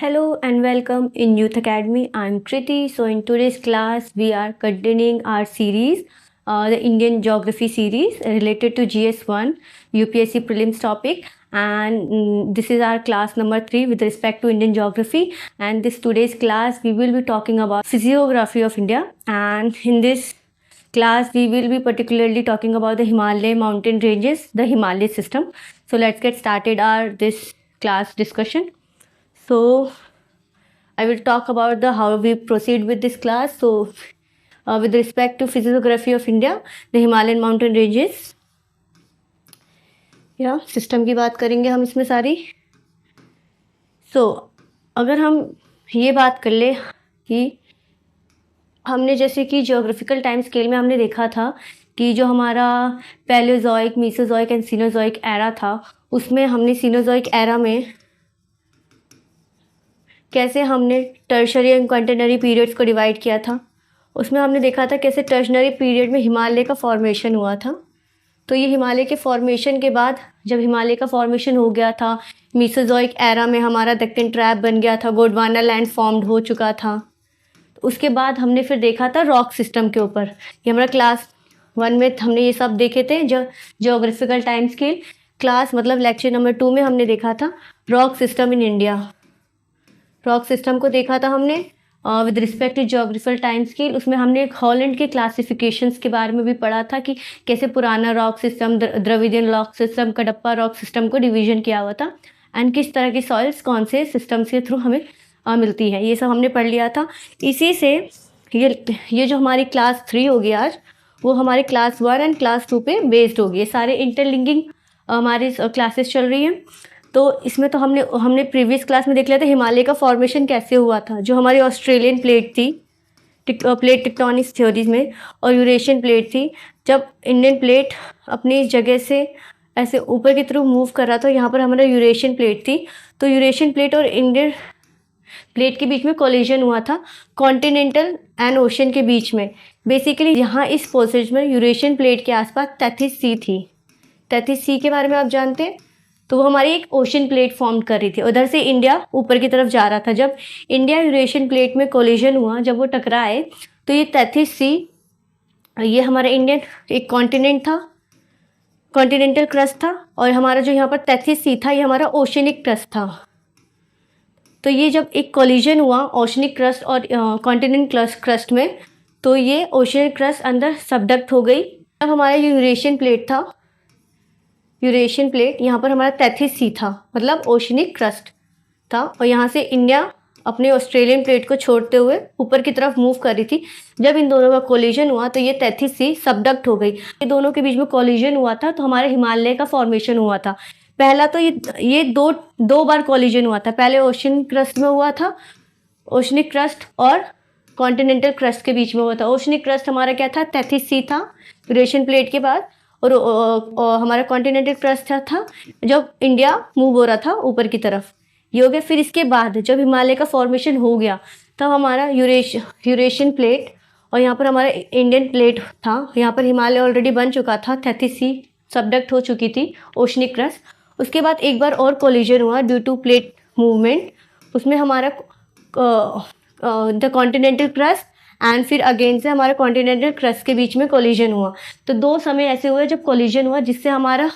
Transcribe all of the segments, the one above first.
Hello and welcome in Youth Academy. I'm Kriti. So in today's class, we are continuing our series, the Indian Geography series related to GS1 UPSC prelims topic. And this is our class number 3 with respect to Indian Geography. And this today's class, we will be talking about physiography of India. And in this class, we will be particularly talking about the Himalaya mountain ranges, the Himalaya system. So let's get started our this class discussion. So I will talk about the how we proceed with this class. So with respect to physiography of India, the Himalayan mountain ranges, या system की बात करेंगे हम इसमें सारी. सो अगर हम ये बात कर ले कि हमने जैसे कि जियोग्राफिकल टाइम स्केल में हमने देखा था कि जो हमारा Palaeozoic, Mesozoic and Cenozoic era था, उसमें हमने सीनोजोइक एरा में कैसे हमने टर्शरी एंड क्वांटरनरी पीरियड्स को डिवाइड किया था. उसमें हमने देखा था कैसे टर्शनरी पीरियड में हिमालय का फॉर्मेशन हुआ था. तो ये हिमालय के फॉर्मेशन के बाद जब हिमालय का फॉर्मेशन हो गया था, मीसोजोइक एरा में हमारा दक्कन ट्रैप बन गया था, गोंडवाना लैंड फॉर्म्ड हो चुका था. तो उसके बाद हमने फिर देखा था रॉक सिस्टम के ऊपर. ये हमारा क्लास 1 में हमने ये सब देखे थे. जियोग्राफिकल टाइम स्केल क्लास मतलब लेक्चर नंबर 2 में हमने देखा था rock system in India. Rock system को देखा था हमने with respect to geographical time scale. उसमें हमने हॉलैंड के क्लासिफिकेशंस के बारे में भी पढ़ा था कि कैसे पुराना rock system, Dravidian rock system, Kadapa rock system को डिवीजन किया हुआ था एंड किस तरह की सॉइल्स कौन से सिस्टम के थ्रू हमें मिलती है. ये सब हमने पढ़ लिया था. इसी से ये जो हमारी क्लास 3 होगी आज, वो हमारे क्लास 1 एंड क्लास 2 पे बेस्ड होगी. सारे इंटरलिंकिंग हमारी क्लासेस चल रही हैं. तो इसमें तो हमने प्रीवियस क्लास में देख लिया था हिमालय का फॉर्मेशन कैसे हुआ था. जो हमारी ऑस्ट्रेलियन प्लेट थी प्लेट टेक्टोनिक्स थ्योरीज में, और यूरेशियन प्लेट थी. जब इंडियन प्लेट अपनी जगह से ऐसे ऊपर की तरफ मूव कर रहा था, यहाँ पर हमारा यूरेशियन प्लेट थी. तो यूरेशियन प्लेट और इंडियन प्लेट के बीच में कोलिजन हुआ था कॉन्टिनेंटल एंड ओशन के बीच में. बेसिकली यहाँ इस पैसेज में यूरेशियन प्लेट के आसपास तैथिस सी थी. तैथिस सी के बारे में आप जानते हैं. तो वो हमारी एक ओशन प्लेट फॉर्म कर रही थी. उधर से इंडिया ऊपर की तरफ जा रहा था. जब इंडिया यूरेशियन प्लेट में कोलिजन हुआ, जब वो टकराए, तो ये तैथिस सी, ये हमारा इंडियन एक कॉन्टिनेंट था, कॉन्टिनेंटल क्रस्ट था, और हमारा जो यहाँ पर तैथिस सी था, ये हमारा ओशनिक क्रस्ट था. तो ये जब एक कोलिजन हुआ ओशनिक क्रस्ट और कॉन्टिनेंट क्रस्ट में, तो ये ओशनिक क्रस्ट अंदर सबडक्ट हो गई. अब हमारा ये यूरेशियन प्लेट था, यूरेशियन प्लेट, यहाँ पर हमारा तैथिस सी था, मतलब ओशनिक क्रस्ट था, और यहाँ से इंडिया अपने ऑस्ट्रेलियन प्लेट को छोड़ते हुए ऊपर की तरफ मूव कर रही थी. जब इन दोनों का कोलिजन हुआ तो ये तैथिस सी सबडक्ट हो गई. ये दोनों के बीच में कोलिजन हुआ था, तो हमारे हिमालय का फॉर्मेशन हुआ था. पहला तो ये दो बार कोलिजन हुआ था. पहले ओशन क्रस्ट में हुआ था, ओशनिक क्रस्ट और कॉन्टिनेंटल क्रस्ट के बीच में हुआ था. ओशनिक क्रस्ट हमारा क्या था, तैथिस सी था यूरेशियन प्लेट के बाद, और हमारा कॉन्टिनेंटल क्रस्ट था जब इंडिया मूव हो रहा था ऊपर की तरफ. ये हो गया. फिर इसके बाद जब हिमालय का फॉर्मेशन हो गया, तब हमारा यूरेशियन प्लेट और यहाँ पर हमारा इंडियन प्लेट था. यहाँ पर हिमालय ऑलरेडी बन चुका था, तैथिस सी सबडक्ट हो चुकी थी, ओशनिक क्रस्ट. उसके बाद एक बार और कोलिजन हुआ ड्यू टू प्लेट मूवमेंट. उसमें हमारा द कॉन्टिनेंटल क्रस्ट एंड फिर अगेन से हमारे कॉन्टिनेंटल क्रस्ट के बीच में कोलिजन हुआ. तो 2 समय ऐसे हुए जब कोलिजन हुआ, जिससे हमारा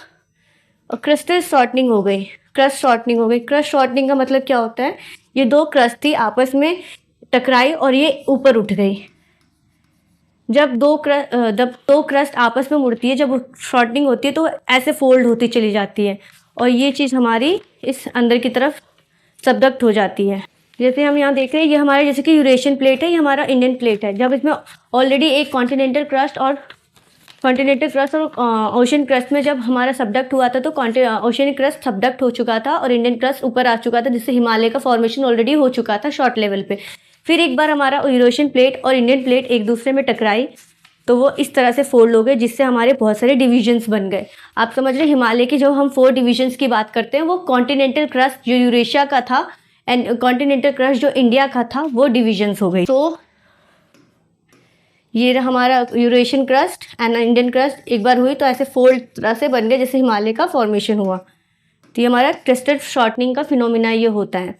क्रिस्टल शॉर्टनिंग हो गई, क्रस्ट शॉर्टनिंग हो गई. क्रस्ट शॉर्टनिंग का मतलब क्या होता है, ये 2 क्रस्ट थी आपस में टकराई और ये ऊपर उठ गई. जब दो क्रस्ट आपस में मुड़ती है, जब शॉर्टनिंग होती है, तो ऐसे फोल्ड होती चली जाती है, और ये चीज़ हमारी इस अंदर की तरफ सबडक्ट हो जाती है. जैसे हम यहाँ देख रहे हैं, ये हमारा जैसे कि यूरेशियन प्लेट है, ये हमारा इंडियन प्लेट है. जब इसमें ऑलरेडी एक कॉन्टिनेंटल क्रस्ट और ओशन क्रस्ट में जब हमारा सबडक्ट हुआ था, तो ओशन क्रस्ट सबडक्ट हो चुका था और इंडियन क्रस्ट ऊपर आ चुका था, जिससे हिमालय का फॉर्मेशन ऑलरेडी हो चुका था शॉर्ट लेवल पे. फिर एक बार हमारा यूरेशियन प्लेट और इंडियन प्लेट एक दूसरे में टकराई, तो वो इस तरह से फोल्ड हो गए, जिससे हमारे बहुत सारे डिविजन्स बन गए. आप समझ रहे, हिमालय के जो हम 4 डिविजन्स की बात करते हैं, वो कॉन्टिनेंटल क्रस्ट जो यूरेशिया का था एंड कॉन्टिनेंटल क्रस्ट जो इंडिया का था, वो डिविजन्स हो गई. तो ये हमारा Eurasian crust and Indian crust एक बार हुई, तो ऐसे फोल्ड तरह से बन गए, जैसे हिमालय का फॉर्मेशन हुआ. तो ये हमारा क्रिस्टल शॉर्टनिंग का फिनोमिना ये होता है.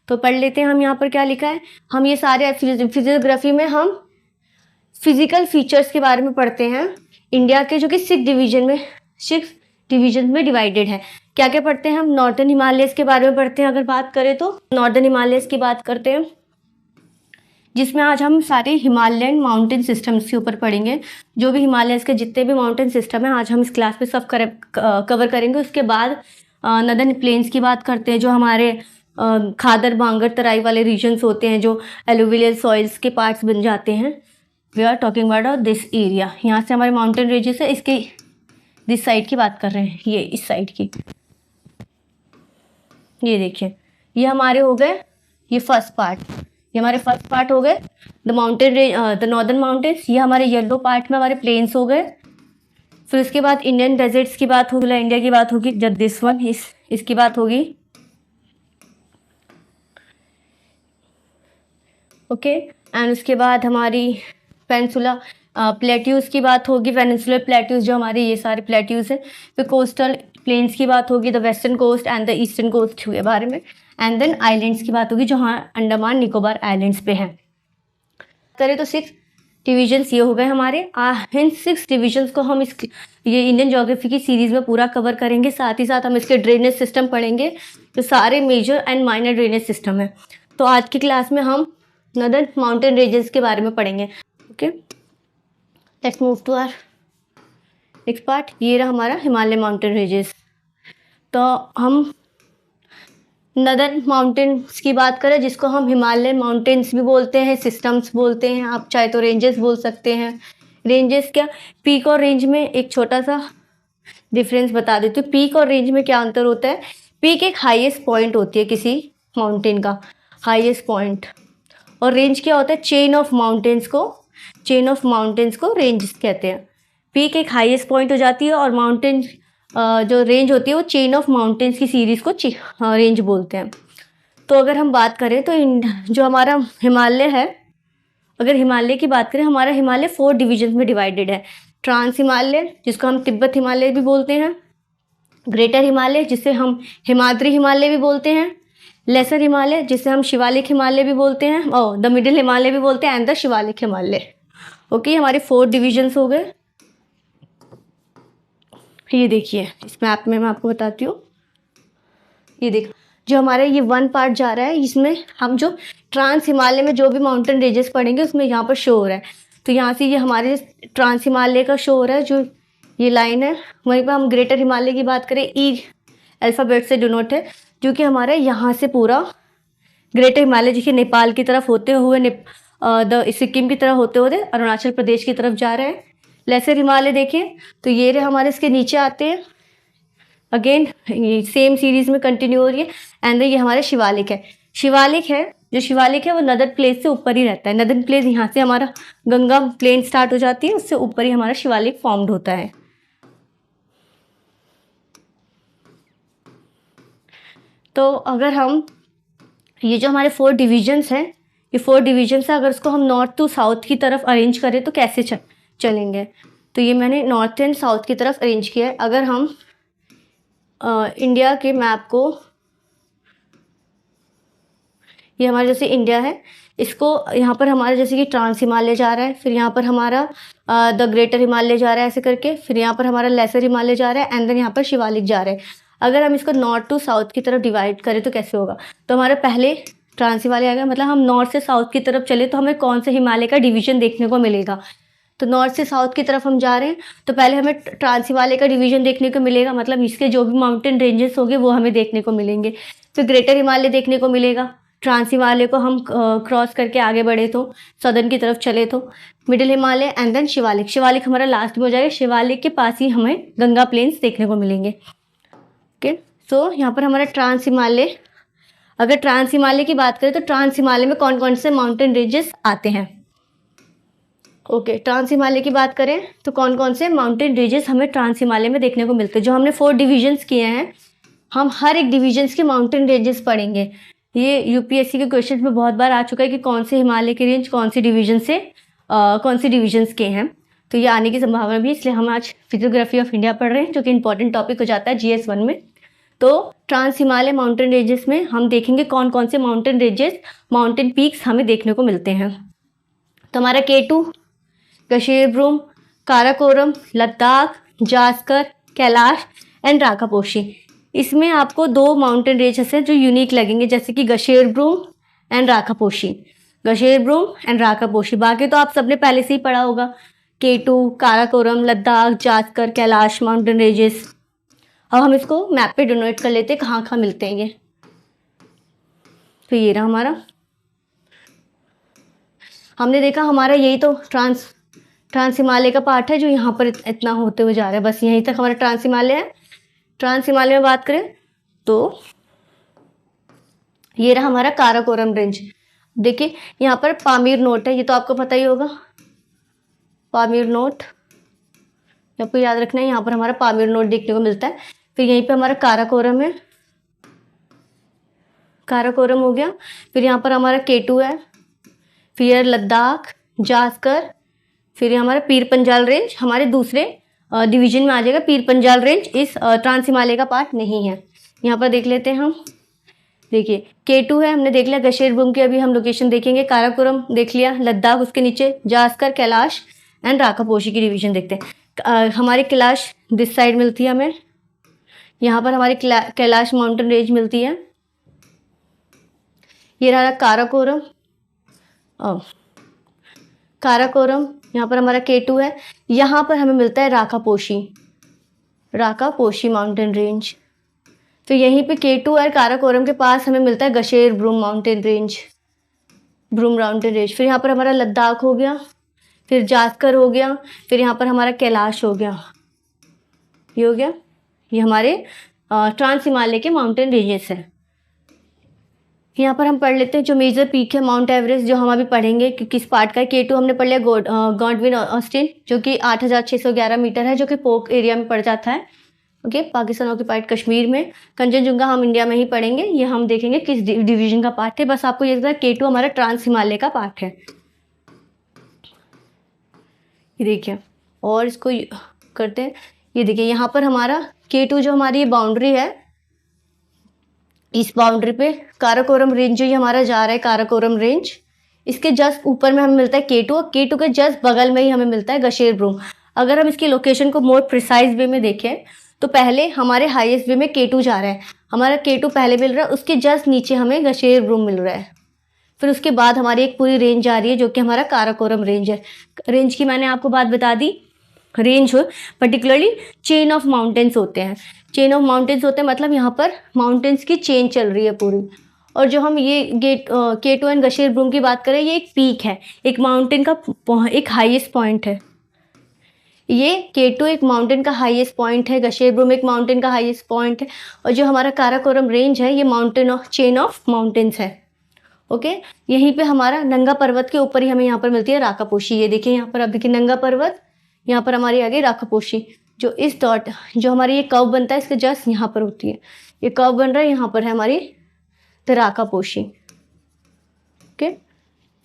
तो पढ़ लेते हैं हम यहाँ पर क्या लिखा है। हम ये सारे फिजियोग्राफी में हम फिजिकल फीचर्स के बारे में पढ़ते हैं इंडिया के, जो कि 6 डिवीजन में डिवाइडेड है। क्या क्या पढ़ते हैं हम? नॉर्दर्न हिमालयस के बारे में पढ़ते हैं। अगर बात करें तो नॉर्दर्न हिमालयस की बात करते हैं, जिसमें आज हम सारे हिमालयन माउंटेन सिस्टम्स के ऊपर पढ़ेंगे। जो भी हिमालयस के जितने भी माउंटेन सिस्टम हैं आज हम इस क्लास में सब कवर करेंगे। उसके बाद नदर्न प्लेन्स की बात करते हैं, जो हमारे खादर बांगर तराई वाले रीजन्स होते हैं, जो एलुवियल सॉइल्स के पार्ट्स बन जाते हैं। We are talking about this area. यहाँ से हमारे माउंटेन रेंजेस है, इसके दिस साइड की बात कर रहे हैं, ये इस साइड की। ये देखिए, ये हमारे हो गए, ये फर्स्ट पार्ट, ये हमारे फर्स्ट पार्ट हो गए the mountain range, the northern mountains. ये हमारे येलो पार्ट में हमारे प्लेन्स हो गए। फिर उसके बाद इंडियन डेजर्ट्स की बात होगी, इंडिया की बात होगी, जब दिस वन इसकी बात होगी। ओके एंड उसके बाद हमारी पेनिनसुला प्लेट्यूज की बात होगी, पेनिनसुलर प्लेट्यूज जो हमारे ये सारे प्लेट्यूज हैं। फिर कोस्टल प्लेन्स की बात होगी, the western coast and the eastern coast के बारे में। एंड देन आइलैंड्स की बात होगी, जो हाँ अंडमान निकोबार आइलैंड्स पे हैं। करें तो 6 डिविजन्स ये हो गए हमारे। इन 6 डिविजन्स को हम ये इंडियन ज्योग्राफी की सीरीज़ में पूरा कवर करेंगे। साथ ही साथ हम इसके ड्रेनेज सिस्टम पढ़ेंगे, जो सारे major and minor drainage system है। तो आज की क्लास में हम नदर्न माउंटेन रेंजेस के बारे में पढ़ेंगे। Okay, let's move to our next part. ये रहा हमारा हिमालय माउंटेन रेंजेस। तो हम नदर्न माउंटेन्स की बात करें, जिसको हम हिमालय माउंटेन्स भी बोलते हैं, सिस्टम्स बोलते हैं, आप चाहे तो रेंजेस बोल सकते हैं। रेंजेस क्या, पीक और रेंज में एक छोटा सा डिफरेंस बता देती हूँ। पीक और रेंज में क्या अंतर होता है? पीक एक हाईएस्ट पॉइंट होती है किसी माउंटेन का, हाईएस्ट पॉइंट। और रेंज क्या होता है? चेन ऑफ माउंटेन्स को रेंज कहते हैं। पीक एक हाईएस्ट पॉइंट हो जाती है और माउंटेन जो रेंज होती है वो चेन ऑफ माउंटेन्स की सीरीज़ को रेंज बोलते हैं। तो अगर हम बात करें तो जो हमारा हिमालय है, अगर हिमालय की बात करें, हमारा हिमालय 4 डिविजन्स में डिवाइडेड है। ट्रांस हिमालय, जिसको हम तिब्बत हिमालय भी बोलते हैं, ग्रेटर हिमालय जिसे हम हिमाद्री हिमालय भी बोलते हैं, लेसर हिमालय जिसे हम शिवालिक हिमालय भी बोलते हैं, और द मिडिल हिमालय भी बोलते हैं, and the Shivalik Himalaya. Okay, हमारे 4 डिविजन्स हो गए। ये देखिए, इस मैप में मैं आपको बताती हूँ। ये देखो, जो हमारा ये 1 पार्ट जा रहा है, इसमें हम जो ट्रांस हिमालय में जो भी माउंटेन रेंजेस पढ़ेंगे उसमें यहाँ पर शो हो रहा है। तो यहाँ से ये हमारे ट्रांस हिमालय का शो हो रहा है, जो ये लाइन है। वहीं पर हम ग्रेटर हिमालय की बात करें, ई अल्फ़ाबेट से डिनोट है, जो कि हमारा यहाँ से पूरा ग्रेटर हिमालय, जिसे नेपाल की तरफ होते हुए सिक्किम की तरफ होते हुए अरुणाचल प्रदेश की तरफ जा रहा है। लेसर हिमालय देखें तो ये रहे हमारे, इसके नीचे आते हैं। अगेन ये सेम सीरीज में कंटिन्यू हो रही है। एंड ये हमारे शिवालिक है। जो शिवालिक है वो नदर्न प्लेन से ऊपर ही रहता है। नदर्न प्लेन यहाँ से हमारा गंगा प्लेन स्टार्ट हो जाती है, उससे ऊपर ही हमारा शिवालिक फॉर्म्ड होता है। तो अगर हम ये जो हमारे 4 डिविजन्स हैं, ये 4 डिविजन्स है, अगर उसको हम नॉर्थ टू साउथ की तरफ अरेंज करें तो कैसे चलेंगे? तो ये मैंने नॉर्थ एंड साउथ की तरफ अरेंज किया है। अगर हम इंडिया के मैप को, ये हमारा जैसे इंडिया है, इसको यहाँ पर हमारा जैसे कि ट्रांस हिमालय जा रहा है, फिर यहाँ पर हमारा द ग्रेटर हिमालय जा रहा है ऐसे करके, फिर यहाँ पर हमारा लेसर हिमालय जा रहा है, एंड देन यहाँ पर शिवालिक जा रहा है। अगर हम इसको नॉर्थ टू साउथ की तरफ डिवाइड करें तो कैसे होगा? तो हमारा पहले ट्रांस हिमालय आएगा, मतलब हम नॉर्थ से साउथ की तरफ चले तो हमें कौन से हिमालय का डिवीजन देखने को मिलेगा? तो नॉर्थ से साउथ की तरफ हम जा रहे हैं तो पहले हमें ट्रांस हिमालय का डिवीजन देखने को मिलेगा, मतलब इसके जो भी माउंटेन रेंजेस होंगे वो हमें देखने को मिलेंगे। फिर ग्रेटर हिमालय देखने को मिलेगा। ट्रांस हिमालय को हम क्रॉस करके आगे बढ़े तो सदर्न की तरफ चले तो middle Himalaya, and then Shivalik हमारा लास्ट में हो जाएगा। शिवालिक के पास ही हमें गंगा प्लेन्स देखने को मिलेंगे। ओके, सो यहाँ पर हमारा ट्रांस हिमालय, अगर ट्रांस हिमालय की बात करें तो ट्रांस हिमालय में कौन कौन से माउंटेन रेंजेस आते हैं? ओके, ट्रांस हिमालय की बात करें तो कौन कौन से माउंटेन रेंजेस हमें ट्रांस हिमालय में देखने को मिलते हैं? जो हमने 4 डिविजन्स किए हैं, हम हर एक डिविजन्स के माउंटेन रेंजेस पढ़ेंगे। ये यूपीएससी के क्वेश्चन में बहुत बार आ चुका है कि कौन से हिमालय के रेंज कौन सी डिविजन्स के हैं, तो ये आने की संभावना भी, इसलिए हम आज फिजियोग्राफी ऑफ इंडिया पढ़ रहे हैं, जो कि इंपॉर्टेंट टॉपिक हो जाता है GS 1 में। तो ट्रांस हिमालय माउंटेन रेंजेस में हम देखेंगे कौन कौन से माउंटेन रेंजेस, माउंटेन पीक्स हमें देखने को मिलते हैं। तो हमारा K2, गशेरब्रूम, काराकोरम, लद्दाख, जास्कर, कैलाश एंड राकापोशी। इसमें आपको 2 माउंटेन रेंजेस हैं जो यूनिक लगेंगे, जैसे कि गशेरब्रूम एंड राकापोशी, गशेरब्रूम एंड राकापोशी। बाकी तो आप सबने पहले से ही पढ़ा होगा, K2, Karakoram, Ladakh, Zanskar, Kailash mountain ranges. अब हम इसको मैप पे डिनोट कर लेते हैं कहाँ कहाँ मिलते हैं ये। तो ये रहा हमारा, हमने देखा हमारा यही तो ट्रांस हिमालय का पार्ट है जो यहाँ पर इतना होते हुए जा रहा है, बस यहीं तक हमारा ट्रांस हिमालय है। ट्रांस हिमालय में बात करें तो ये रहा हमारा काराकोरम रेंज। देखिए यहाँ पर पामीर नोट है, ये तो आपको पता ही होगा, पामीर नोट आपको याद रखना है, यहाँ पर हमारा पामीर नोट देखने को मिलता है। फिर यहीं पे हमारा काराकोरम है, काराकोरम हो गया। फिर यहाँ पर हमारा K2 है, फिर लद्दाख, जास्कर, फिर हमारा पीर पंजाल रेंज हमारे दूसरे डिवीजन में आ जाएगा। पीर पंजाल रेंज इस ट्रांस हिमालय का पार्ट नहीं है। यहाँ पर देख लेते हैं हम, देखिए K2 है, हमने देख लिया। गशेरब्रूम की अभी हम लोकेशन देखेंगे, काराकोरम देख लिया, लद्दाख उसके नीचे, जास्कर, कैलाश एंड राकापोशी की डिवीजन देखते हैं। हमारी कैलाश दिस साइड मिलती है हमें, यहाँ पर हमारी कैलाश माउंटेन रेंज मिलती है। ये रहा काराकोरम, काराकोरम यहाँ पर हमारा K2 है। यहाँ पर हमें मिलता है राकापोशी, राकापोशी माउंटेन रेंज। तो यहीं पे K2 और काराकोरम के पास हमें मिलता है गशेरब्रूम माउंटेन रेंज, ब्रूम माउंटेन रेंज। फिर यहाँ पर हमारा लद्दाख हो गया, फिर जास्कर हो गया, फिर यहाँ पर हमारा कैलाश हो गया, ये हो गया। ये हमारे ट्रांस हिमालय के माउंटेन रेंजेस हैं। यहाँ पर हम पढ़ लेते हैं जो मेजर पीक है माउंट एवरेस्ट, जो हम अभी पढ़ेंगे कि किस पार्ट का है। K2 हमने पढ़ लिया, गॉडविन ऑस्टिन जो कि 8611 मीटर है, जो कि पोक एरिया में पड़ जाता है, ओके, पाकिस्तान ऑक्यूपाइड कश्मीर में। कंचनजुंगा हम इंडिया में ही पढ़ेंगे, ये हम देखेंगे किस डिवीजन का पार्ट है। बस आपको ये पता है K2 हमारा ट्रांस हिमालय का पार्ट है। ये देखिए, और इसको करते हैं, ये देखिए यहाँ पर हमारा K2 जो हमारी बाउंड्री है, इस बाउंड्री पे काराकोरम रेंज जो ये हमारा जा रहा है, काराकोरम रेंज, इसके जस्ट ऊपर में हमें मिलता है K2 और K2 के जस्ट बगल में ही हमें मिलता है गशेरब्रूम। अगर हम इसकी लोकेशन को मोर प्रिसाइज वे में देखें तो पहले हमारे हाईएस्ट वे में K2 जा रहा है, हमारा K2 पहले मिल रहा है, उसके जस्ट नीचे हमें गशेरब्रूम मिल रहा है। फिर उसके बाद हमारी एक पूरी रेंज आ रही है जो कि हमारा काराकोरम रेंज है। रेंज की मैंने आपको बात बता दी, रेंज हो पर्टिकुलरली चेन ऑफ माउंटेन्स होते हैं, चेन ऑफ माउंटेन्स होते हैं, मतलब यहाँ पर माउंटेन्स की चेन चल रही है पूरी। और जो हम ये K2 एंड गशेरब्रूम की बात करें, ये एक पीक है, एक माउंटेन का एक हाईएस्ट पॉइंट है। ये K2 एक माउंटेन का हाईएस्ट पॉइंट है, गशेरब्रूम एक माउंटेन का हाईएस्ट पॉइंट है, और जो हमारा काराकोरम रेंज है ये mountain of chain of mountains है, ओके। यहीं पे हमारा नंगा पर्वत के ऊपर ही हमें यहाँ पर मिलती है राकापोशी। ये देखिए यहाँ पर आप देखिए नंगा पर्वत, यहाँ पर हमारी आ गई राकापोशी। जो इस डॉट जो हमारी ये कर्व बनता है इसके जस्ट यहाँ पर होती है, ये कर्व बन रहा है, यहाँ पर है हमारी द राकापोशी, ओके।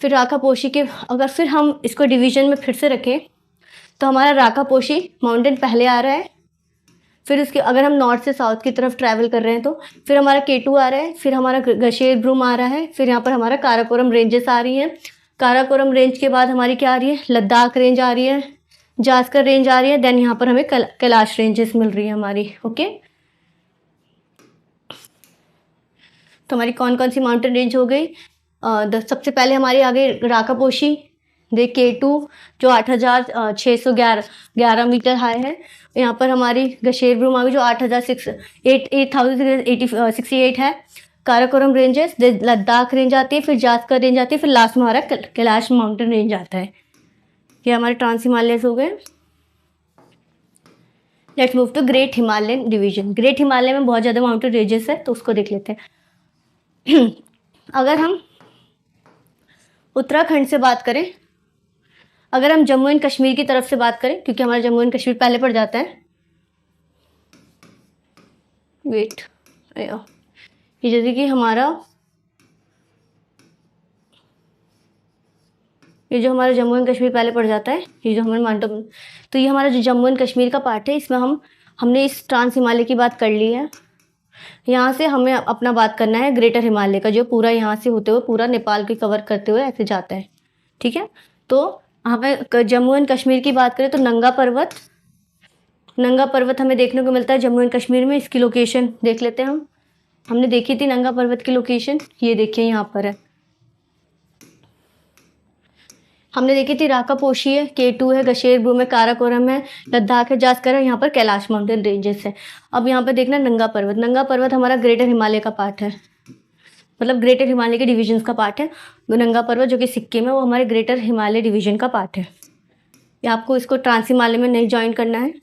फिर राकापोशी के अगर फिर हम इसको डिवीजन में फिर से रखें तो हमारा राकापोशी माउंटेन पहले आ रहा है, फिर उसके अगर हम नॉर्थ से साउथ की तरफ ट्रैवल कर रहे हैं तो फिर हमारा K2 आ रहा है, फिर हमारा गशेरब्रूम आ रहा है, फिर यहाँ पर हमारा काराकोरम रेंजेस आ रही हैं। काराकोरम रेंज के बाद हमारी क्या आ रही है, लद्दाख रेंज आ रही है, जास्कर रेंज आ रही है, देन यहाँ पर हमें कैलाश रेंजेस मिल रही है हमारी, ओके। तो हमारी कौन कौन सी माउंटेन रेंज हो गई, सबसे पहले हमारी आ गई राकापोशी, देख K2 जो 8611 मीटर हाई है। यहाँ पर हमारी गशेरब्रूम आ गई जो 8068 है। काराकोरम रेंजेस, लद्दाख रेंज आती है, फिर जास्कर रेंज आती है, फिर लास्ट में हमारा कैलाश माउंटेन रेंज आता है। ये हमारे ट्रांस हिमालयस हो गए। Let's move to great Himalayan division. Great Himalaya में बहुत ज़्यादा माउंटेन रेंजेस है तो उसको देख लेते हैं। अगर हम उत्तराखंड से बात करें, अगर हम जम्मू एंड कश्मीर की तरफ से बात करें, क्योंकि हमारा जम्मू एंड कश्मीर पहले पड़ जाता है, वेट, ये जैसे कि हमारा ये जो हमारा जम्मू एंड कश्मीर पहले पड़ जाता है, ये जो हमारे माउंटेन, तो ये हमारा जो जम्मू एंड कश्मीर का पार्ट है, इसमें हमने इस ट्रांस हिमालय की बात कर ली है। यहाँ से हमें अपना बात करना है ग्रेटर हिमालय का, जो पूरा यहाँ से होते हुए पूरा नेपाल को कवर करते हुए ऐसे जाता है। ठीक है, तो हमें जम्मू एंड कश्मीर की बात करें तो नंगा पर्वत हमें देखने को मिलता है जम्मू एंड कश्मीर में। इसकी लोकेशन देख लेते हैं हम। हमने देखी थी नंगा पर्वत की लोकेशन, ये देखिए यहाँ पर है। हमने देखी थी राकापोशी है, K2 है, गशेरब्रूम है, काराकोरम है, लद्दाख है, जास्कर है, यहाँ पर कैलाश माउंटेन रेंजेस है। अब यहाँ पर देखना नंगा पर्वत हमारा ग्रेटर हिमालय का पार्ट है, मतलब ग्रेटर हिमालय के डिविजन्स का पार्ट है। वो नंगा पर्वत जो कि सिक्किम है वो हमारे ग्रेटर हिमालय डिवीजन का पार्ट है। ये आपको इसको ट्रांस हिमालय में नहीं ज्वाइन करना है।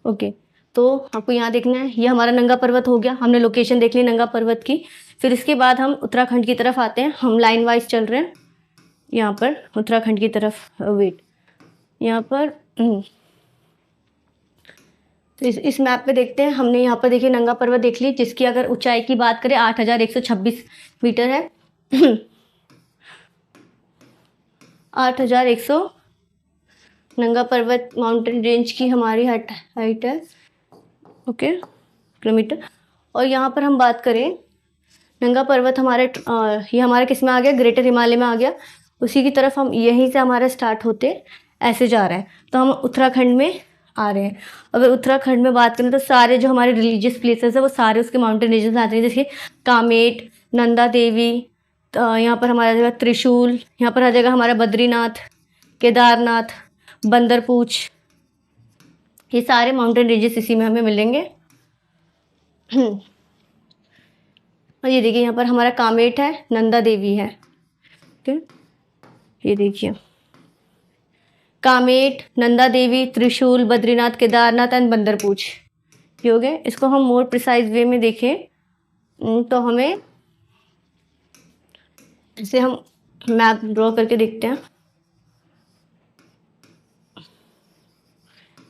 ओके, तो आपको यहाँ देखना है, ये हमारा नंगा पर्वत हो गया, हमने लोकेशन देख ली नंगा पर्वत की। फिर इसके बाद हम उत्तराखंड की तरफ आते हैं, हम लाइन वाइज चल रहे हैं यहाँ पर उत्तराखंड की तरफ। वेट, यहाँ पर तो इस मैप पे देखते हैं। हमने यहाँ पर देखिए नंगा पर्वत देख ली, जिसकी अगर ऊंचाई की बात करें 8126 मीटर है। 8100 नंगा पर्वत माउंटेन रेंज की हमारी हाइट है। Okay, kilometre. और यहाँ पर हम बात करें नंगा पर्वत हमारे ये हमारे किस में आ गया, ग्रेटर हिमालय में आ गया। उसी की तरफ हम यहीं से हमारा स्टार्ट होते ऐसे जा रहे हैं, तो हम उत्तराखंड में आ रहे हैं। अगर उत्तराखंड में बात करें तो सारे जो हमारे रिलीजियस प्लेसेस है वो सारे उसके माउंटेन रेंजेस आते हैं, जैसे कामेट, नंदा देवी, यहाँ पर हमारा जगह त्रिशूल, यहाँ पर आ जाएगा हमारा बद्रीनाथ, केदारनाथ, बंदरपूछ, ये सारे माउंटेन रेंजेस इसी में हमें मिलेंगे। और ये देखिए यहाँ पर हमारा कामेट है, नंदा देवी है। ठीक, ये देखिए कामेट, नंदा देवी, त्रिशूल, बद्रीनाथ, केदारनाथ एंड बंदरपूछ, ये हो गए। इसको हम मोर प्रिसाइज वे में देखें तो हमें इसे हम मैप ड्रॉ करके देखते हैं।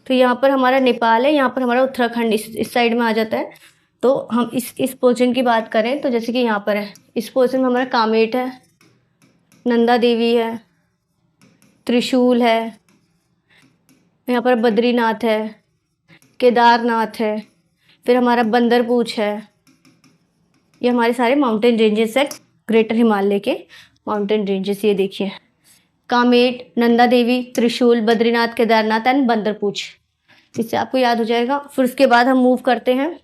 तो यहाँ पर हमारा नेपाल है, यहाँ पर हमारा उत्तराखंड इस साइड में आ जाता है। तो हम इस पोजीशन की बात करें तो जैसे कि यहाँ पर है, इस पोजीशन में हमारा कामेट है, नंदा देवी है, त्रिशूल है, यहाँ पर बद्रीनाथ है, केदारनाथ है, फिर हमारा बंदरपूछ है। ये हमारे सारे माउंटेन रेंजेस है, ग्रेटर हिमालय के माउंटेन रेंजेस। ये देखिए कामेट, नंदा देवी, त्रिशूल, बद्रीनाथ, केदारनाथ एंड बंदरपूछ, इससे आपको याद हो जाएगा। फिर उसके बाद हम मूव करते हैं।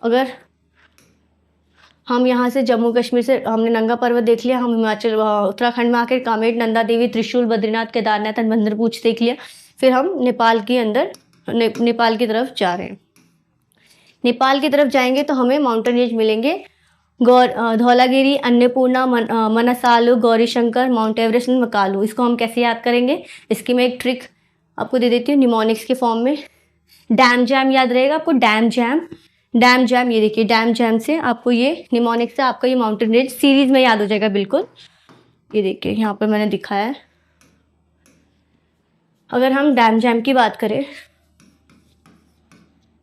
अगर हम यहाँ से जम्मू कश्मीर से हमने नंगा पर्वत देख लिया, हम हिमाचल उत्तराखंड में आकर कामेट, नंदा देवी, त्रिशूल, बद्रीनाथ, केदारनाथ एंड बंदरपूछ देख लिया। फिर हम नेपाल के अंदर नेपाल की तरफ जा रहे हैं। नेपाल की तरफ जाएंगे तो हमें माउंटेन रेंज मिलेंगे Dhaulagiri, Annapurna, Manaslu, Gaurishankar, mount Everest and Makalu. इसको हम कैसे याद करेंगे, इसकी मैं एक ट्रिक आपको दे देती हूँ निमोनिक्स के फॉर्म में। डैम जैम याद रहेगा आपको, डैम जैम, ये देखिए डैम जैम से आपको ये निमोनिक्स से आपका ये माउंटेन रेंज सीरीज में याद हो जाएगा बिल्कुल। ये देखिए यहाँ पर मैंने दिखाया है। अगर हम डैम जैम की बात करें,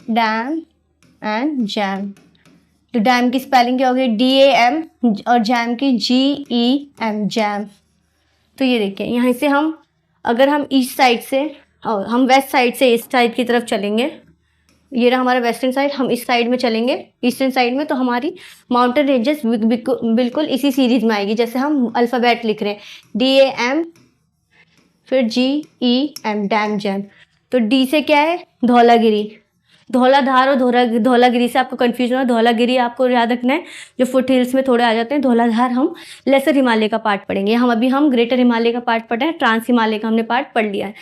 डैम एंड जैम, तो डैम की स्पेलिंग क्या होगी, DAM, और जैम की GEM, जैम। तो ये देखिए यहाँ से हम अगर हम ईस्ट साइड से हम वेस्ट साइड से ईस्ट साइड की तरफ चलेंगे, ये रहा हमारा वेस्टर्न साइड, हम इस साइड में चलेंगे ईस्टर्न साइड में, तो हमारी माउंटेन रेंजेस बिल्कुल इसी सीरीज में आएगी। जैसे हम अल्फ़ाबेट लिख रहे हैं, DAM फिर GEM, डैम जैम। तो डी से क्या है, धौलागिरी, धौलाधार और धौलागिरी से आपको कन्फ्यूजन हो, धौलागिरी आपको याद रखना है, जो फुट हिल्स में थोड़े आ जाते हैं। धौलाधार हम लेसर हिमालय का पार्ट पढ़ेंगे, हम ग्रेटर हिमालय का पार्ट पढ़े हैं, ट्रांस हिमालय का हमने पार्ट पढ़ लिया है।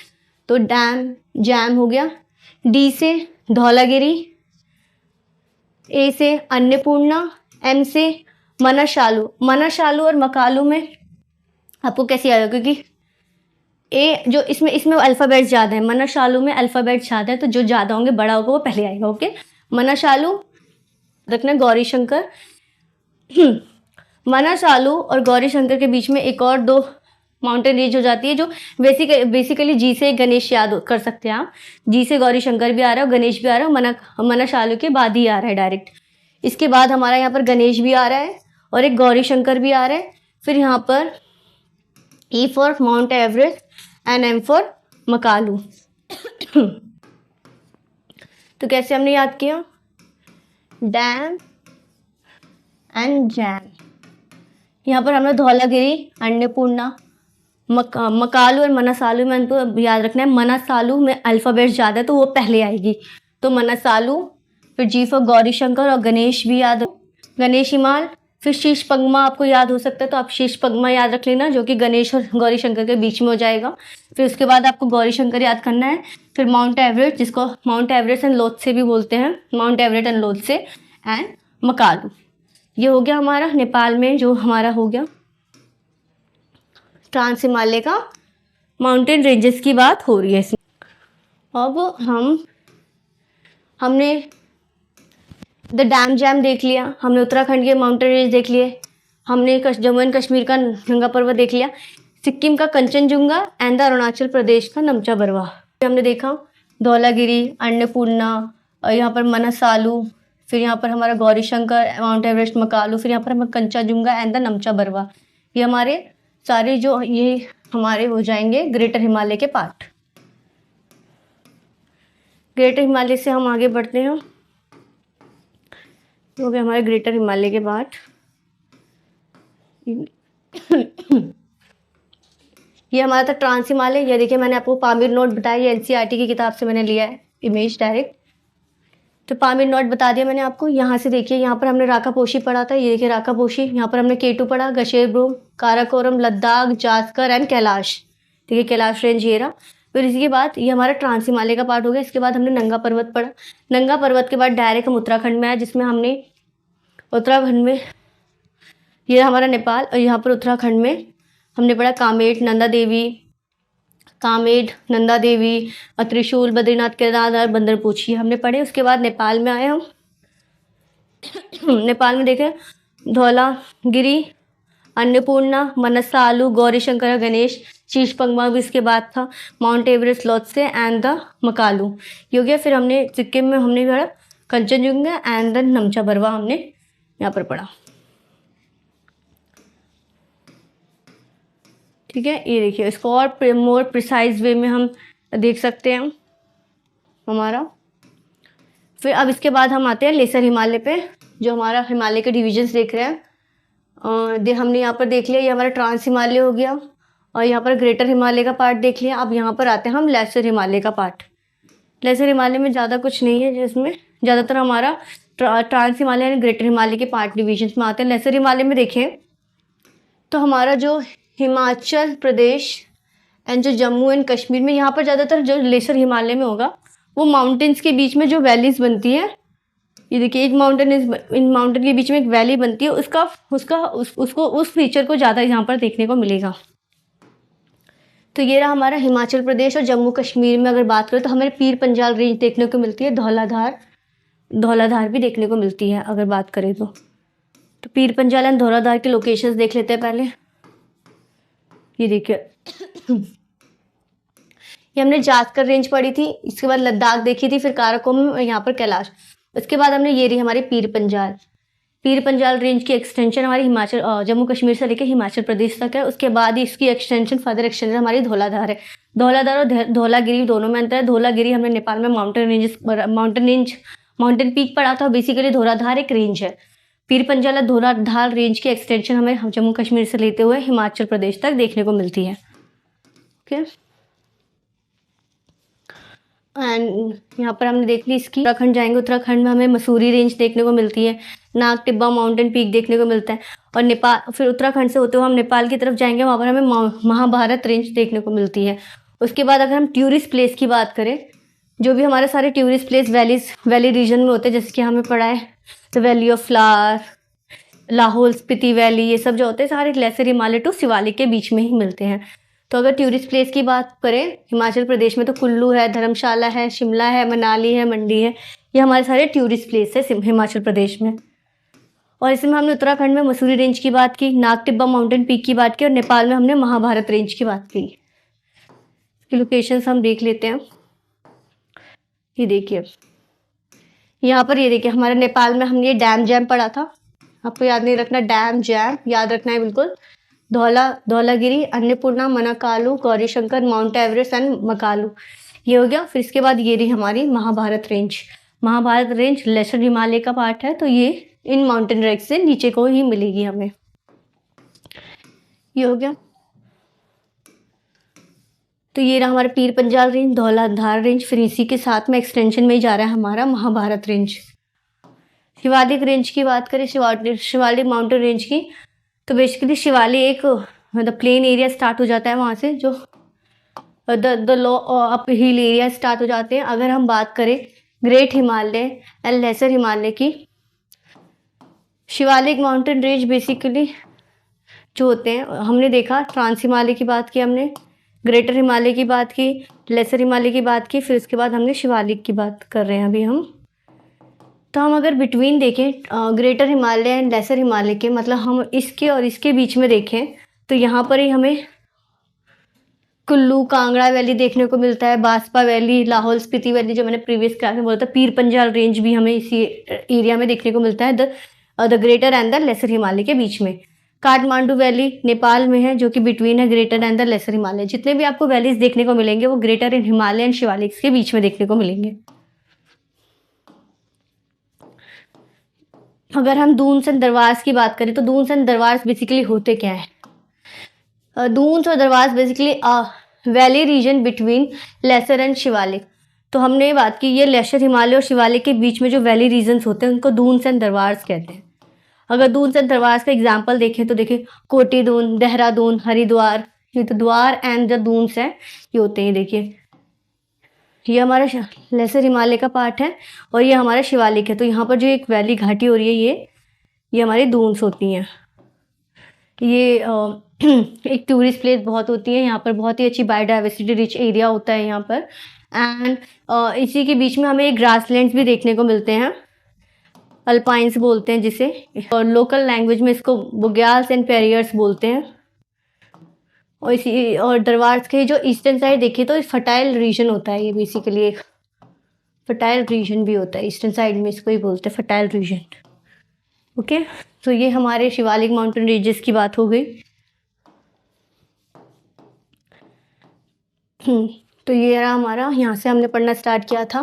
तो डैम जैम हो गया, डी से धौलागिरी, ए से अन्नपूर्णा, एम से मनाशालू और मकालू में आपको कैसे आएगा, क्योंकि ए जो इसमें अल्फ़ाबेट ज़्यादा है, मनाशालू में अल्फ़ाबेट ज़्यादा है, तो जो ज़्यादा होंगे बड़ा होगा वो पहले आएगा। ओके, मनाशालू रखना, गौरीशंकर। मनाशालू और गौरीशंकर के बीच में एक और दो माउंटेन रेंज हो जाती है, जो बेसिकली जी से गणेश याद कर सकते हैं आप। जी से गौरीशंकर भी आ रहा है और गणेश भी आ रहा है, मनाशालू के बाद ही आ रहा है डायरेक्ट। इसके बाद हमारा यहाँ पर गणेश भी आ रहा है और एक गौरीशंकर भी आ रहा है। फिर यहाँ पर E for mount Everest and M for Makalu. तो कैसे हमने याद किया, डैम एंड जैम। यहाँ पर हमने धौलागिरी, अन्नपूर्णा, मकालू और मनासालू में हमको याद रखना है। मनासालू में अल्फ़ाबेट ज़्यादा है तो वो पहले आएगी, तो मनासालू, फिर जी फॉर गौरी शंकर और गणेश भी याद, गणेश हिमाल, फिर शीश पगमा आपको याद हो सकता है तो आप शीश पगमा याद रख लेना, जो कि गणेश और गौरी शंकर के बीच में हो जाएगा। फिर उसके बाद आपको गौरी शंकर याद करना है। फिर माउंट एवरेस्ट, जिसको माउंट एवरेस्ट एंड लोत्से भी बोलते हैं, mount Everest and Lhotse and Makalu. ये हो गया हमारा नेपाल में जो हमारा हो गया ट्रांस हिमालय का माउंटेन रेंजेस की बात हो रही है इसमें। अब हमने द डैम जैम देख लिया, हमने उत्तराखंड के माउंटेन रेंज देख लिए, हमने जम्मू एंड कश्मीर का नंगा पर्वत देख लिया, सिक्किम का कंचनजुंगा एंड द अरुणाचल प्रदेश का नमचा बरवा हमने देखा, धौलागिरी, अन्नपूर्णा, यहाँ पर मनसालू, फिर यहाँ पर हमारा गौरी शंकर, माउंट एवरेस्ट, मकालू, फिर यहाँ पर हमारा कंचनजुंगा एंड द नमचा बरवा। ये हमारे सारे जो ये हमारे हो जाएंगे ग्रेटर हिमालय के पार्ट। ग्रेटर हिमालय से हम आगे बढ़ते हैं, हो गए हमारे ग्रेटर हिमालय के पार्ट। ये हमारा था ट्रांस हिमालय। ये देखिए मैंने आपको पामीर नोट बताया, ये एनसीईआरटी की किताब से मैंने लिया है इमेज डायरेक्ट, तो पामीर नोट बता दिया मैंने आपको। यहाँ से देखिए, यहाँ पर हमने राकापोशी पढ़ा था, ये देखिए राकापोशी। यहाँ पर हमने केटू पढ़ा, गशेरब्रूम, काराकोरम, लद्दाख, जास्कर एंड कैलाश। ठीक है, कैलाश रेंज ये रहा। फिर इसके बाद ये हमारा ट्रांस हिमालय का पार्ट हो गया। इसके बाद हमने नंगा पर्वत पढ़ा। नंगा पर्वत के बाद डायरेक्ट हम उत्तराखंड में आए, जिसमें हमने उत्तराखंड में ये हमारा नेपाल, और यहाँ पर उत्तराखंड में हमने पढ़ा कामेट, नंदा देवी और त्रिशूल, बद्रीनाथ, केदारनाथ, बंदरपूछी हमने पढ़े। उसके बाद नेपाल में आए हम। नेपाल में देखें धौलागिरी, अन्नपूर्णा, मनसालू, गौरी शंकर, गणेश, शीश पगमा भी इसके बाद था, mount Everest, Lhotse and the Makalu ये हो गया। फिर हमने सिक्किम में हमने पढ़ा कंचनजुंगा एंड द नमचा बरवा हमने यहाँ पर पढ़ा। ठीक है, ये देखिए इसको और मोर प्रिसाइज वे में हम देख सकते हैं हमारा। फिर अब इसके बाद हम आते हैं लेसर हिमालय पे, जो हमारा हिमालय के डिविजन्स देख रहे हैं। हमने यहाँ पर देख लिया, ये हमारा ट्रांस हिमालय हो गया, और यहाँ पर ग्रेटर हिमालय का पार्ट देख लिया। अब यहाँ पर आते हैं हम लेसर हिमालय का पार्ट। लेसर हिमालय में ज़्यादा कुछ नहीं है, जिसमें ज़्यादातर हमारा ट्रांस हिमालय यानी ग्रेटर हिमालय के पार्ट डिविजन्स में आते हैं। लेसर हिमालय में देखें तो हमारा जो हिमाचल प्रदेश एंड जो जम्मू एंड कश्मीर में, यहाँ पर ज़्यादातर जो लेसर हिमालय में होगा वो माउंटेन्स के बीच में जो वैलीज बनती है, ये देखिए एक माउंटेन, इन माउंटेन के बीच में एक वैली बनती है, उसको उस फीचर को ज़्यादा यहाँ पर देखने को मिलेगा। तो ये रहा हमारा हिमाचल प्रदेश। और जम्मू कश्मीर में अगर बात करें तो हमें पीर पंजाल रेंज देखने को मिलती है, धौलाधार भी देखने को मिलती है अगर बात करें तो पीर पंजाल एंड धौलाधार के लोकेशंस देख लेते हैं पहले। ये देखिए ये हमने जास्कर रेंज पढ़ी थी, इसके बाद लद्दाख देखी थी, फिर काराकोरम, यहाँ पर कैलाश। उसके बाद हमने ये रही हमारी पीर पंजाल रेंज की एक्सटेंशन हमारी जम्मू कश्मीर से लेकर हिमाचल प्रदेश तक है। उसके बाद ही इसकी एक्सटेंशन, फर्दर एक्सटेंशन हमारी धौलाधार है। धौलाधार और धौलागिरी दोनों में अंतर है। धौलागिरी हमने नेपाल में माउंटेन पीक पढ़ा था, बेसिकली धौलाधार एक रेंज है। पीर पंजाल और धौलाधार रेंज की एक्सटेंशन हमें जम्मू कश्मीर से लेते हुए हिमाचल प्रदेश तक देखने को मिलती है। ओके, एंड यहाँ पर हमने देख ली इसकी। उत्तराखंड जाएंगे, उत्तराखंड में हमें मसूरी रेंज देखने को मिलती है, नाग टिब्बा माउंटेन पीक देखने को मिलता है। और नेपाल, फिर उत्तराखंड से होते हुए हम नेपाल की तरफ जाएंगे, वहाँ पर हमें महाभारत रेंज देखने को मिलती है। उसके बाद अगर हम टूरिस्ट प्लेस की बात करें, जो भी हमारे सारे टूरिस्ट प्लेस वैली रीजन में होते हैं, जैसे कि हमें पढ़ा है the valley of flower, Lahaul Spiti valley, ये सब जो होते हैं सारे लेसर हिमालय टू शिवालिक के बीच में ही मिलते हैं। तो अगर टूरिस्ट प्लेस की बात करें हिमाचल प्रदेश में तो कुल्लू है, धर्मशाला है, शिमला है, मनाली है, मंडी है, ये हमारे सारे टूरिस्ट प्लेस है हिमाचल प्रदेश में। और इसमें हमने उत्तराखंड में मसूरी रेंज की बात की, नाग टिब्बा माउंटेन पीक की बात की, और नेपाल में हमने महाभारत रेंज की बात की। इसकी लोकेशंस हम देख लेते हैं। ये देखिए यहाँ पर, ये देखिए हमारे नेपाल में हमने ये डैम जैम पढ़ा था, आपको याद नहीं रखना, डैम जैम याद रखना है बिल्कुल। Dhaulagiri, Annapurna, Manakalu, Gauri Shankar, mount Everest and Makalu ये हो गया। फिर इसके बाद ये रही हमारी Mahabharat range. Mahabharat range lesser Himalaya का पार्ट है, तो ये इन माउंटेन रेंज से नीचे को ही मिलेगी हमें। ये हो गया। तो ये रहा हमारा पीर पंजाल रेंज, धौलाधार रेंज, फिर इसी के साथ में एक्सटेंशन में ही जा रहा है हमारा महाभारत रेंज। शिवालिक रेंज की बात करें, शिवालिक माउंटेन रेंज की, तो बेसिकली शिवालिक एक मतलब प्लेन एरिया स्टार्ट हो जाता है वहाँ से, जो the low up hill area start हो जाते हैं। अगर हम बात करें great Himalaya and lesser Himalaya की, शिवालिक माउंटेन रेंज बेसिकली जो होते हैं, हमने देखा ट्रांस हिमालय की बात की, हमने ग्रेटर हिमालय की बात की, लेसर हिमालय की बात की, फिर उसके बाद हमने शिवालिक की बात कर रहे हैं अभी हम। तो हम अगर बिटवीन देखें greater Himalaya and lesser Himalaya के, मतलब हम इसके और इसके बीच में देखें, तो यहाँ पर ही हमें कुल्लू कांगड़ा वैली देखने को मिलता है, बास्पा वैली, लाहौल स्पीति वैली, जो मैंने प्रीवियस क्लास में बोला था, पीर पंजाल रेंज भी हमें इसी एरिया में देखने को मिलता है, the greater and the lesser Himalaya के बीच में। काठमांडू वैली नेपाल में है, जो कि बिटवीन है greater and the lesser Himalaya. जितने भी आपको वैलीज देखने को मिलेंगे वो greater and Himalaya and Shivalik के बीच में देखने को मिलेंगे। अगर हम दून्स एंड दरवार्स की बात करें, तो दून्स एंड दरवार्स बेसिकली होते क्या है? दून्स और Duars basically valley region between lesser and Shivalik. तो हमने बात की, ये लेसर हिमालय और शिवालिक के बीच में जो वैली रीजन्स होते हैं उनको दून्स एंड दरवार्स कहते हैं। अगर दून्स एंड दरवार्स का एग्जाम्पल देखें तो देखिए कोटी दून, देहरादून, हरिद्वार, ये तो द्वार एंड जो दून्स हैं ये होते हैं। देखिए ये हमारा लेसर हिमालय का पार्ट है और ये हमारा शिवालिक है। तो यहाँ पर जो एक वैली घाटी हो रही है ये हमारी दून्स होती हैं। ये एक टूरिस्ट प्लेस बहुत होती है, यहाँ पर बहुत ही अच्छी बायोडाइवर्सिटी रिच एरिया होता है यहाँ पर। एंड इसी के बीच में हमें ग्रासलैंड्स भी देखने को मिलते हैं, अल्पाइंस बोलते हैं जिसे, और लोकल लैंग्वेज में इसको बुग्याल्स एंड पेरियर्स बोलते हैं। और इसी और दरबार के जो ईस्टर्न साइड देखिए तो फर्टाइल रीजन होता है, ये बेसिकली एक फर्टाइल रीजन भी होता है ईस्टर्न साइड में, इसको ही बोलते हैं फर्टाइल रीजन। ओके, तो ये हमारे शिवालिक माउंटेन रेंजेस की बात हो गई। तो ये रहा हमारा, यहाँ से हमने पढ़ना स्टार्ट किया था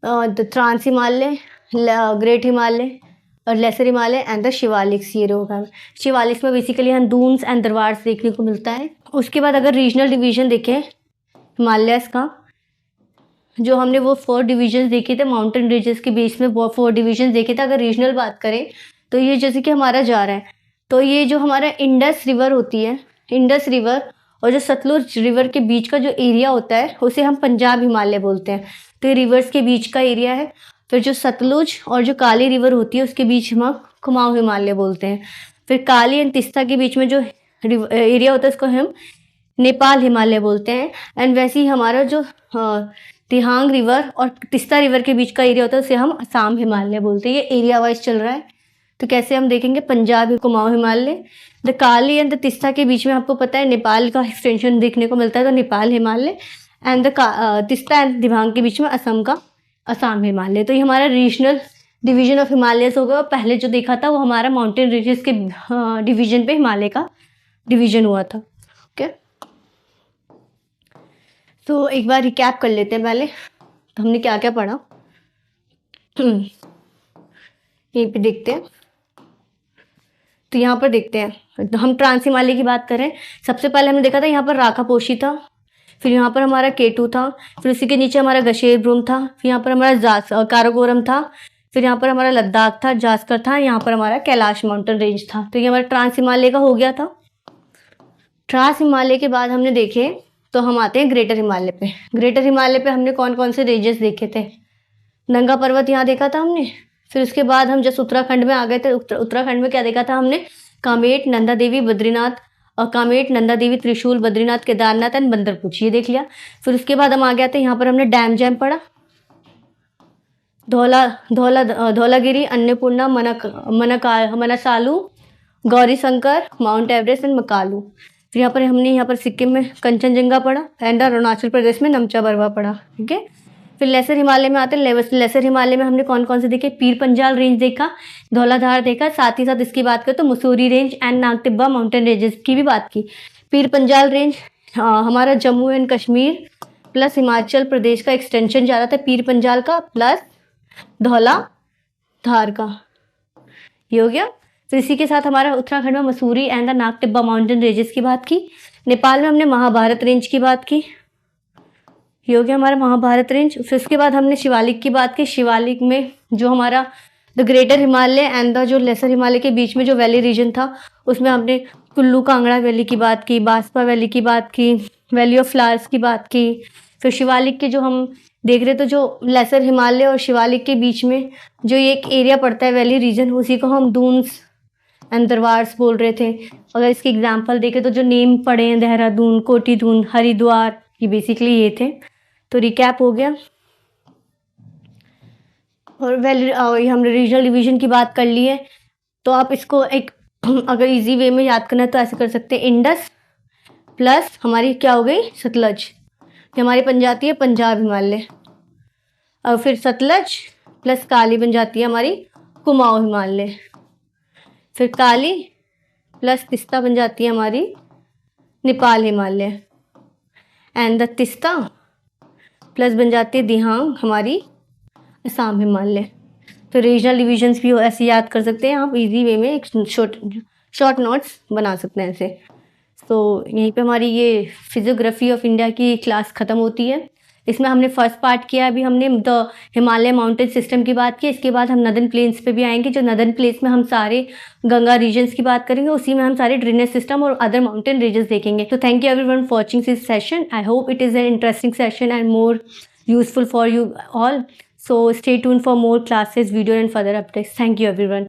ट्रांस हिमालय, ग्रेट हिमालय और lesser Himalaya and the Shivaliks. ये होगा शिवालिक्स में बेसिकली हम दून्स एंड दरबार्स देखने को मिलता है। उसके बाद अगर रीजनल डिवीजन देखें हिमालयस का, जो हमने वो 4 डिवीजन देखे थे माउंटेन रेंजेस के बीच में, वो 4 डिवीजन देखे थे। अगर रीजनल बात करें तो ये जैसे कि हमारा जा रहा है, तो ये जो हमारा इंडस रिवर होती है, इंडस रिवर और जो सतलुज रिवर के बीच का जो एरिया होता है उसे हम पंजाब हिमालय बोलते हैं। तो ये रिवर्स के बीच का एरिया है। फिर जो सतलुज और जो काली रिवर होती है उसके बीच हम कुमाऊं हिमालय बोलते हैं। फिर काली एंड तिस्ता के बीच में जो एरिया होता है उसको हम नेपाल हिमालय बोलते हैं। एंड वैसे ही हमारा जो तिहांग रिवर और तिस्ता रिवर के बीच का एरिया होता है उसे हम असम हिमालय बोलते हैं। ये एरिया वाइज चल रहा है। तो कैसे हम देखेंगे, Punjab Kumaon Himalaya, the Kali and the Teesta के बीच में आपको पता है नेपाल का एक्सटेंशन देखने को मिलता है, तो Nepal Himalaya, and the Teesta and Dibang के बीच में असम का असम हिमालय। तो ये हमारा रीजनल डिवीजन ऑफ हिमालयस हो गया। और पहले जो देखा था वो हमारा माउंटेन रेंजेस के डिवीजन पे हिमालय का डिवीजन हुआ था। ओके, तो एक बार रिकैप कर लेते हैं पहले, तो हमने क्या क्या पढ़ा यहीं पे देखते हैं। तो यहाँ पर देखते हैं, तो हम ट्रांस हिमालय की बात करें, सबसे पहले हमने देखा था यहाँ पर राखापोशी था, फिर यहाँ पर हमारा केटू था, फिर उसी के नीचे हमारा गशेर ब्रूम था, फिर यहाँ पर हमारा काराकोरम था, फिर यहाँ पर हमारा लद्दाख था, जास्कर था, यहाँ पर हमारा कैलाश माउंटेन रेंज था। तो ये हमारा ट्रांस हिमालय का हो गया था। ट्रांस हिमालय के बाद हमने देखे तो हम आते हैं ग्रेटर हिमालय पे। ग्रेटर हिमालय पे हमने कौन कौन से रेंजेस देखे थे? नंगा पर्वत यहाँ देखा था हमने। फिर उसके बाद हम जब उत्तराखंड में आ गए थे, उत्तराखंड में क्या देखा था हमने? कामेट, नंदा देवी, बद्रीनाथ, और कामेट, नंदा देवी, त्रिशूल, बद्रीनाथ, केदारनाथ एंड बंदरपुर, ये देख लिया। फिर उसके बाद हम आ गए थे यहाँ पर हमने डैम जैम पढ़ा, Dhaulagiri, Annapurna, Manaslu, Gauri Shankar, mount Everest and Makalu. फिर यहाँ पर सिक्किम में कंचनजंगा पढ़ा एंड अरुणाचल प्रदेश में नमचा बरवा पढ़ा। ठीक है, फिर लेसर हिमालय में आते हैं। लेसर हिमालय में हमने कौन कौन से देखे? पीर पंजाल रेंज देखा, धौलाधार देखा, साथ ही साथ इसकी बात करें तो Mussoorie range and Nag Tibba mountain ranges की भी बात की। पीर पंजाल रेंज हमारा जम्मू एंड कश्मीर प्लस हिमाचल प्रदेश का एक्सटेंशन जा रहा था पीर पंजाल का, प्लस धौला धार का, ये हो गया। फिर इसी के साथ हमारा उत्तराखंड में Mussoorie and the Nag Tibba mountain ranges की बात की। नेपाल में हमने महाभारत रेंज की बात की, ये हो गया हमारा महाभारत रेंज। फिर उसके बाद हमने शिवालिक की बात की। शिवालिक में जो हमारा the greater Himalaya and the जो लेसर हिमालय के बीच में जो वैली रीजन था, उसमें हमने कुल्लू कांगड़ा वैली की बात की, बांसपा वैली की बात की, वैली ऑफ फ्लावर्स की बात की। फिर शिवालिक के जो हम देख रहे, तो जो लेसर हिमालय और शिवालिक के बीच में जो ये एक एरिया पड़ता है वैली रीजन, उसी को हम दून्स एंड दरबार्स बोल रहे थे। अगर इसके एग्जाम्पल देखें तो जो नेम पड़े हैं, देहरादून, कोटी दून, हरिद्वार, ये बेसिकली ये थे। तो रिकैप हो गया। और हमने रीजनल डिवीजन की बात कर ली है, तो आप इसको एक अगर इजी वे में याद करना है तो ऐसे कर सकते हैं, इंडस प्लस हमारी क्या हो गई, सतलज, ये हमारी बन जाती है पंजाब हिमालय। और फिर सतलज प्लस काली बन जाती है हमारी कुमाऊं हिमालय। फिर काली प्लस तिस्ता बन जाती है हमारी Nepal Himalaya. And the Teesta plus बन जाती है दिहांग हमारी असम हिमालय। तो रीजनल डिविजन्स भी ऐसे याद कर सकते हैं आप इजी वे में, एक शॉर्ट नोट्स बना सकते हैं ऐसे। तो यहीं पे हमारी ये फिजियोग्राफी ऑफ इंडिया की क्लास ख़त्म होती है। इसमें हमने फर्स्ट पार्ट किया, अभी हमने द हिमालय माउंटेन सिस्टम की बात की। इसके बाद हम नदर्न प्लेन्स पे भी आएंगे। जो नदर्न प्लेन्स में हम सारे गंगा रीजन्स की बात करेंगे, उसी में हम सारे ड्रेनेज सिस्टम और अदर माउंटेन रीजन्स देखेंगे। तो thank you everyone for watching this session. I hope it is an interesting session and more useful for you all. So stay tuned for more classes, video and further updates. Thank you everyone.